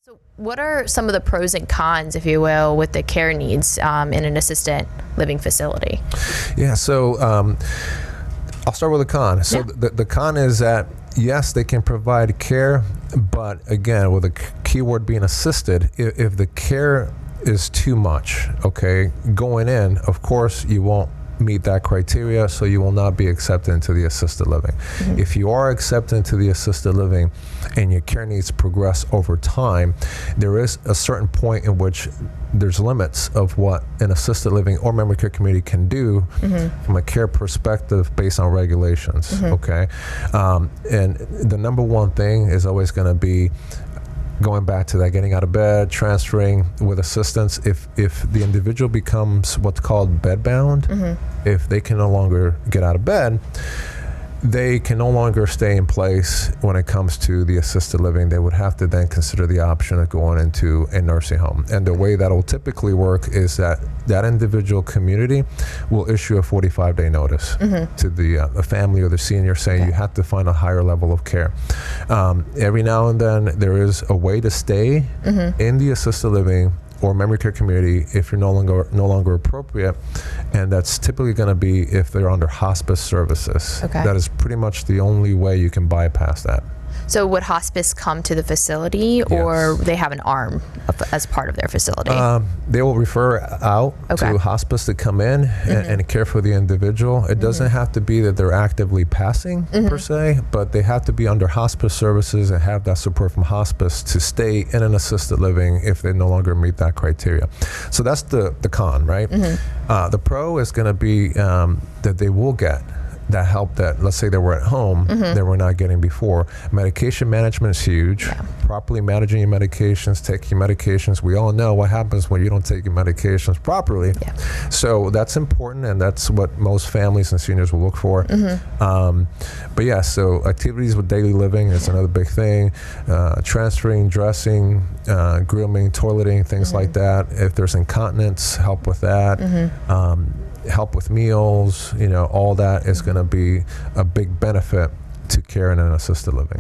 So what are some of the pros and cons, if you will, with the care needs in an assisted living facility? Yeah, so I'll start with the con. So the con is that, yes, they can provide care, but again, with the keyword being assisted, if the care is too much, okay, going in, of course, you won't meet that criteria, so you will not be accepted into the assisted living. Mm-hmm. If you are accepted into the assisted living and your care needs progress over time, there is a certain point in which there's limits of what an assisted living or memory care community can do from a care perspective based on regulations, okay? And the number one thing is always going to be going back to that, getting out of bed, transferring with assistance. If the individual becomes what's called bedbound, if they can no longer get out of bed, they can no longer stay in place when it comes to the assisted living. They would have to then consider the option of going into a nursing home. And the way that will typically work is that that individual community will issue a 45-day notice to the family or the senior saying you have to find a higher level of care. Every now and then there is a way to stay in the assisted living or memory care community if you're no longer appropriate, and that's typically going to be if they're under hospice services. Okay. That is pretty much the only way you can bypass that. So would hospice come to the facility, or they have an arm as part of their facility? They will refer out to hospice to come in and care for the individual. It doesn't have to be that they're actively passing per se, but they have to be under hospice services and have that support from hospice to stay in an assisted living if they no longer meet that criteria. So that's the con, right? The pro is going to be that they will get that help that, let's say they were at home, they were not getting before. Medication management is huge. Properly managing your medications, taking your medications. We all know what happens when you don't take your medications properly. So that's important, and that's what most families and seniors will look for. But yeah, so activities with daily living is another big thing. Transferring, dressing, grooming, toileting, things like that. If there's incontinence, help with that. Help with meals, all that is going to be a big benefit to care in an assisted living.